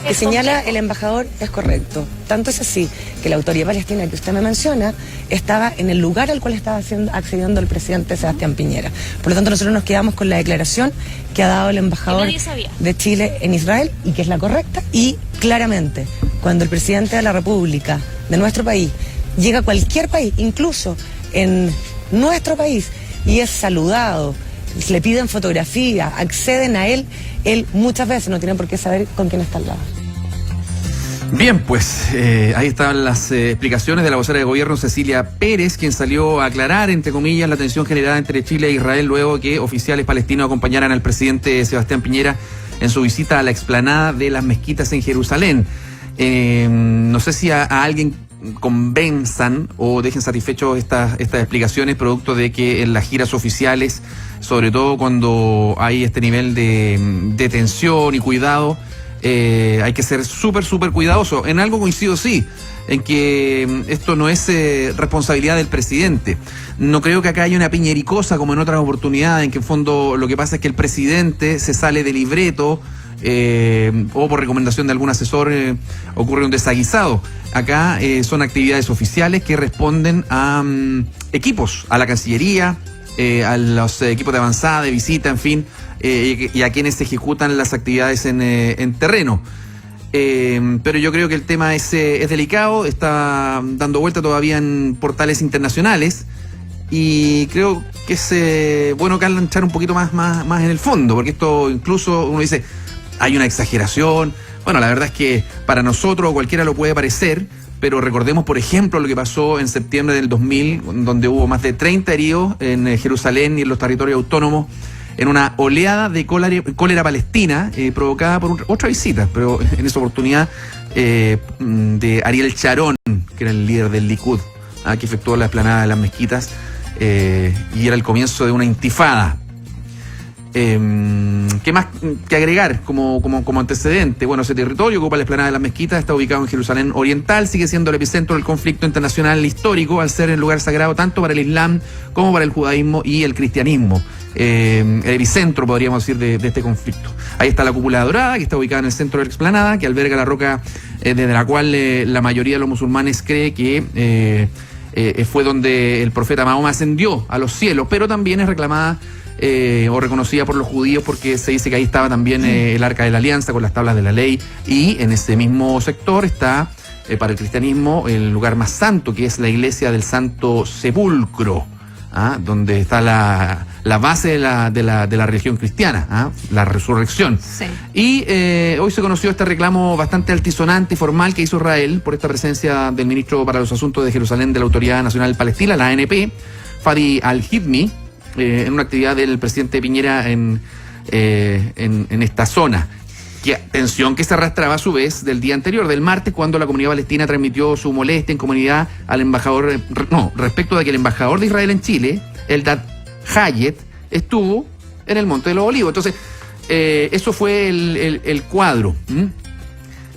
que señala el embajador es correcto. Tanto es así que la autoridad palestina que usted me menciona estaba en el lugar al cual estaba accediendo el presidente Sebastián Piñera. Por lo tanto, nosotros nos quedamos con la declaración que ha dado el embajador de Chile en Israel y que es la correcta. Y claramente, cuando el presidente de la República, de nuestro país, llega a cualquier país, incluso en nuestro país, y es saludado, le piden fotografía, acceden a él muchas veces no tiene por qué saber con quién está al lado. Bien, pues ahí están las explicaciones de la vocera de gobierno Cecilia Pérez, quien salió a aclarar, entre comillas, la tensión generada entre Chile e Israel luego que oficiales palestinos acompañaran al presidente Sebastián Piñera en su visita a la explanada de las mezquitas en Jerusalén. No sé si a alguien convenzan o dejen satisfechos estas explicaciones producto de que en las giras oficiales, sobre todo cuando hay este nivel de tensión y cuidado, hay que ser súper cuidadoso. En algo coincido, sí, en que esto no es responsabilidad del presidente. No creo que acá haya una piñericosa como en otras oportunidades, en que en fondo lo que pasa es que el presidente se sale del libreto o por recomendación de algún asesor ocurre un desaguisado. Acá son actividades oficiales que responden a equipos, a la Cancillería, a los equipos de avanzada, de visita, en fin, y a quienes ejecutan las actividades en terreno. Pero yo creo que el tema es delicado, está dando vuelta todavía en portales internacionales y creo que es bueno que entrar un poquito más en el fondo, porque esto incluso uno dice, hay una exageración. Bueno, la verdad es que para nosotros cualquiera lo puede parecer, pero recordemos, por ejemplo, lo que pasó en septiembre del 2000, donde hubo más de 30 heridos en Jerusalén y en los territorios autónomos, en una oleada de cólera palestina provocada por otra visita, pero en esa oportunidad de Ariel Sharon, que era el líder del Likud, que efectuó la explanada de las mezquitas, y era el comienzo de una intifada. ¿Qué más que agregar como antecedente? Bueno, ese territorio ocupa la explanada de las mezquitas, está ubicado en Jerusalén Oriental, sigue siendo el epicentro del conflicto internacional histórico, al ser el lugar sagrado tanto para el Islam como para el judaísmo y el cristianismo. El epicentro, podríamos decir, de este conflicto. Ahí está la cúpula dorada, que está ubicada en el centro de la explanada, que alberga la roca desde la cual la mayoría de los musulmanes cree que fue donde el profeta Mahoma ascendió a los cielos, pero también es reclamada o reconocida por los judíos porque se dice que ahí estaba también el Arca de la Alianza con las tablas de la ley, y en ese mismo sector está para el cristianismo el lugar más santo, que es la iglesia del Santo Sepulcro, donde está la base de la religión cristiana, la resurrección. Sí. Y hoy se conoció este reclamo bastante altisonante y formal que hizo Israel por esta presencia del ministro para los Asuntos de Jerusalén de la Autoridad Nacional Palestina, la ANP, Fadi Al-Hidmi, en una actividad del presidente Piñera en esta zona. Tensión que se arrastraba a su vez del día anterior, del martes, cuando la comunidad palestina transmitió su molestia en comunidad al embajador, respecto de que el embajador de Israel en Chile, Eldad Hayet, estuvo en el Monte de los Olivos. Entonces, eso fue el cuadro.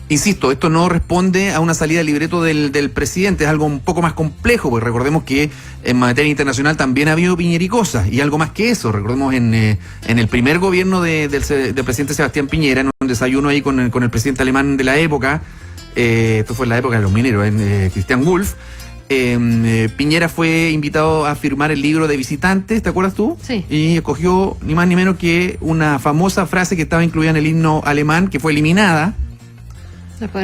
Insisto, esto no responde a una salida del libreto del presidente, es algo un poco más complejo, porque recordemos que en materia internacional también ha habido piñericosas, y algo más que eso. Recordemos en el primer gobierno del presidente Sebastián Piñera, en un desayuno ahí con el presidente alemán de la época, esto fue en la época de los mineros, Christian Wulff, Piñera fue invitado a firmar el libro de visitantes, ¿te acuerdas tú? Sí. Y escogió ni más ni menos que una famosa frase que estaba incluida en el himno alemán, que fue eliminada,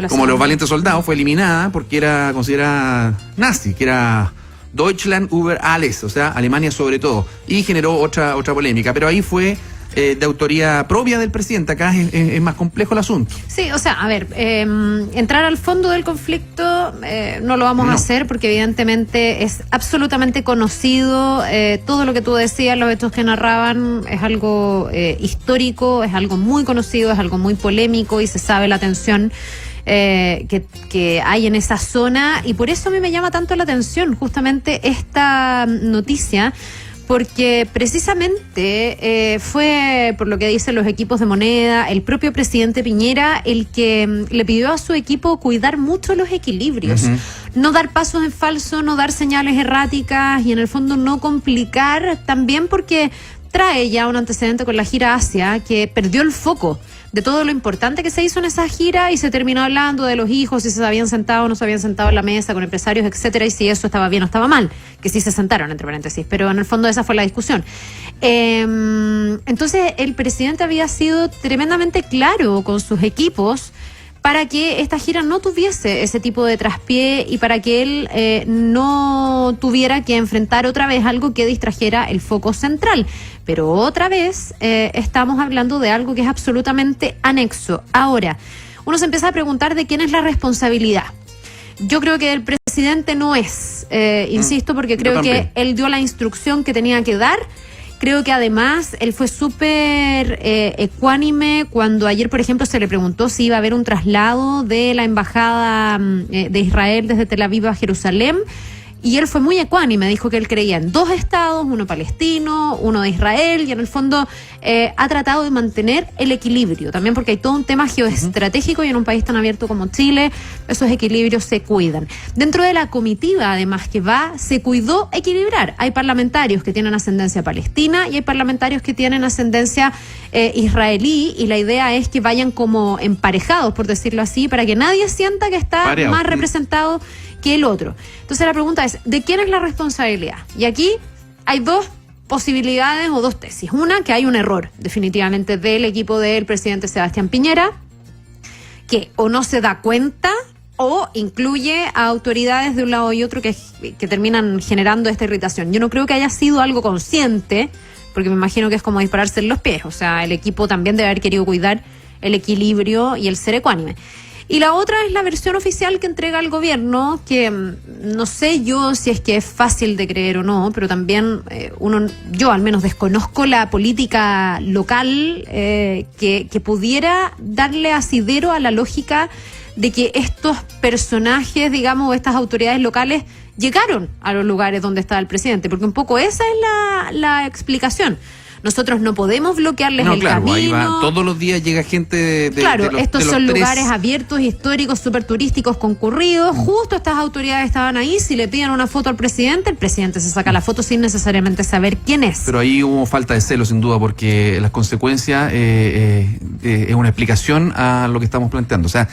como los valientes soldados, fue eliminada porque era considerada nazi, que era Deutschland über alles, o sea, Alemania sobre todo, y generó otra polémica, pero ahí fue de autoría propia del presidente. Acá es más complejo el asunto. Sí, o sea, a ver, entrar al fondo del conflicto no lo vamos a hacer, porque evidentemente es absolutamente conocido, todo lo que tú decías, los hechos que narraban, es algo histórico, es algo muy conocido, es algo muy polémico, y se sabe la tensión que hay en esa zona, y por eso a mí me llama tanto la atención justamente esta noticia, porque precisamente fue, por lo que dicen los equipos de Moneda, el propio presidente Piñera el que le pidió a su equipo cuidar mucho los equilibrios, no dar pasos en falso, no dar señales erráticas, y en el fondo no complicar, también porque trae ya un antecedente con la gira Asia que perdió el foco de todo lo importante que se hizo en esa gira y se terminó hablando de los hijos, si se habían sentado o no se habían sentado en la mesa con empresarios, etcétera, y si eso estaba bien o estaba mal, que sí se sentaron, entre paréntesis, pero en el fondo esa fue la discusión. Entonces el presidente había sido tremendamente claro con sus equipos para que esta gira no tuviese ese tipo de traspié y para que él no tuviera que enfrentar otra vez algo que distrajera el foco central. Pero otra vez estamos hablando de algo que es absolutamente anexo. Ahora, uno se empieza a preguntar de quién es la responsabilidad. Yo creo que el presidente no es, insisto, porque creo que él dio la instrucción que tenía que dar. Creo que además él fue súper ecuánime cuando ayer, por ejemplo, se le preguntó si iba a haber un traslado de la embajada de Israel desde Tel Aviv a Jerusalén. Y él fue muy ecuánime, dijo que él creía en 2 estados, uno palestino, uno de Israel, y en el fondo ha tratado de mantener el equilibrio, también porque hay todo un tema geoestratégico y en un país tan abierto como Chile, esos equilibrios se cuidan. Dentro de la comitiva, además, que va, se cuidó equilibrar. Hay parlamentarios que tienen ascendencia palestina y hay parlamentarios que tienen ascendencia israelí, y la idea es que vayan como emparejados, por decirlo así, para que nadie sienta que está más representado que el otro. Entonces la pregunta es, ¿de quién es la responsabilidad? Y aquí hay 2 posibilidades o 2 tesis. Una, que hay un error definitivamente del equipo del presidente Sebastián Piñera, que o no se da cuenta o incluye a autoridades de un lado y otro que terminan generando esta irritación. Yo no creo que haya sido algo consciente, porque me imagino que es como dispararse en los pies. O sea, el equipo también debe haber querido cuidar el equilibrio y el ser ecuánime. Y la otra es la versión oficial que entrega el gobierno, que no sé yo si es que es fácil de creer o no, pero también yo al menos desconozco la política local que pudiera darle asidero a la lógica de que estos personajes, digamos, estas autoridades locales llegaron a los lugares donde estaba el presidente, porque un poco esa es la explicación. Nosotros no podemos bloquearles el camino. Ahí va. Todos los días llega gente estos son lugares abiertos, históricos, súper turísticos, concurridos. Justo estas autoridades estaban ahí. Si le piden una foto al presidente, el presidente se saca la foto sin necesariamente saber quién es. Pero ahí hubo falta de celo, sin duda, porque las consecuencias es una explicación a lo que estamos planteando. O sea,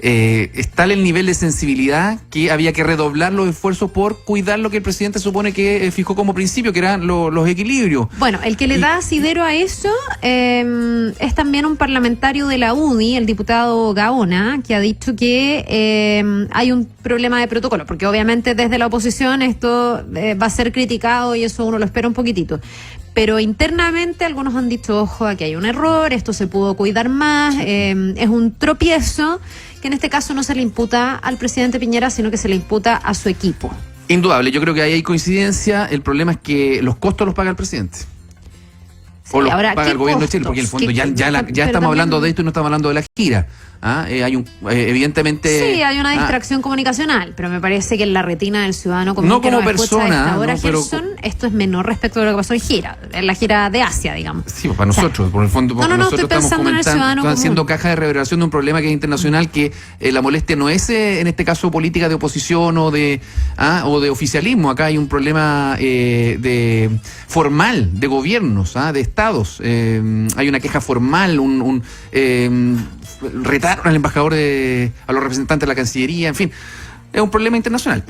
es tal el nivel de sensibilidad que había que redoblar los esfuerzos por cuidar lo que el presidente supone que fijó como principio, que eran los equilibrios. Bueno, el que le da asidero a eso es también un parlamentario de la UDI, el diputado Gaona, que ha dicho que hay un problema de protocolo, porque obviamente desde la oposición esto va a ser criticado y eso uno lo espera un poquitito. Pero internamente algunos han dicho, ojo, aquí hay un error, esto se pudo cuidar más, es un tropiezo que en este caso no se le imputa al presidente Piñera, sino que se le imputa a su equipo. Indudable, yo creo que ahí hay coincidencia, el problema es que los costos los paga el presidente. O los paga el gobierno de Chile, porque en el fondo ya estamos hablando de esto y no estamos hablando de la gira. Hay evidentemente... Sí, hay una distracción comunicacional, pero me parece que en la retina del ciudadano común no que como nos escucha persona, a esta hora, pero Gerson, esto es menor respecto a lo que pasó en la gira de Asia, digamos. Sí, pues para nosotros, por el fondo, porque nosotros estamos comentando, haciendo caja de reverberación de un problema que es internacional, que la molestia no es, en este caso, política de oposición o de oficialismo. Acá hay un problema formal de gobiernos, de estados. Hay una queja formal, retaron al embajador, a los representantes de la Cancillería, en fin, es un problema internacional,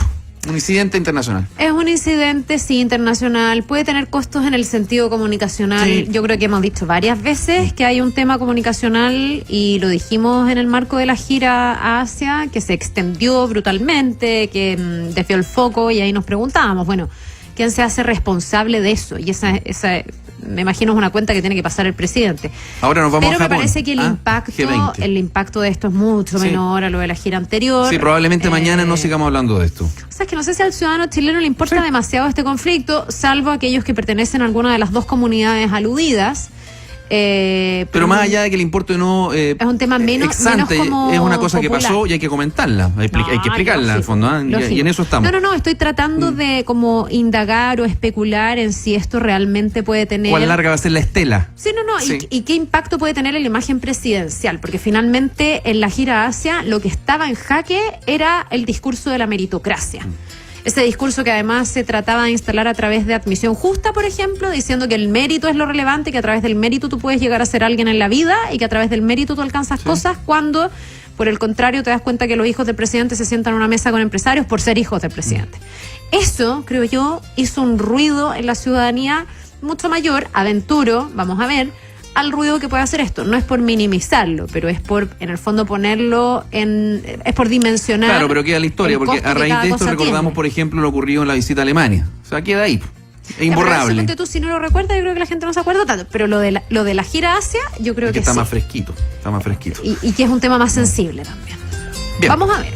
un incidente internacional. Es un incidente, sí, internacional, puede tener costos en el sentido comunicacional. Sí. Yo creo que hemos dicho varias veces que hay un tema comunicacional y lo dijimos en el marco de la gira a Asia, que se extendió brutalmente, que desvió el foco y ahí nos preguntábamos, bueno, ¿quién se hace responsable de eso? Y esa me imagino es una cuenta que tiene que pasar el presidente. Ahora nos vamos a Japón. Pero me parece que el impacto de esto es mucho menor a lo de la gira anterior. Sí, probablemente mañana no sigamos hablando de esto. O sea, es que no sé si al ciudadano chileno le importa demasiado este conflicto, salvo aquellos que pertenecen a alguna de las 2 comunidades aludidas. Pero más allá de que le importe o no, es un tema menos como es una cosa popular. Que pasó y hay que comentarla, hay que explicarla al fondo, y en eso estamos. No, estoy tratando de como indagar o especular en si esto realmente puede tener... ¿Cuán larga va a ser la estela? Sí. Y qué impacto puede tener en la imagen presidencial, porque finalmente en la gira Asia lo que estaba en jaque era el discurso de la meritocracia. Ese discurso que además se trataba de instalar a través de admisión justa, por ejemplo, diciendo que el mérito es lo relevante, que a través del mérito tú puedes llegar a ser alguien en la vida y que a través del mérito tú alcanzas cosas, cuando por el contrario te das cuenta que los hijos del presidente se sientan a una mesa con empresarios por ser hijos del presidente. Eso, creo yo, hizo un ruido en la ciudadanía mucho mayor, aventuro, vamos a ver, al ruido que puede hacer esto. No es por minimizarlo, pero es por, en el fondo, ponerlo es por dimensionar. Claro, pero queda la historia, porque a raíz de esto recordamos, por ejemplo, lo ocurrido en la visita a Alemania. O sea, queda ahí. Es imborrable. Tú, si no lo recuerdas, yo creo que la gente no se acuerda tanto. Pero lo de la gira Asia, yo creo que está sí. Más fresquito. Está más fresquito. Y que es un tema más sensible también. Bien. Vamos a ver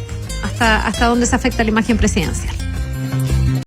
hasta dónde se afecta la imagen presidencial.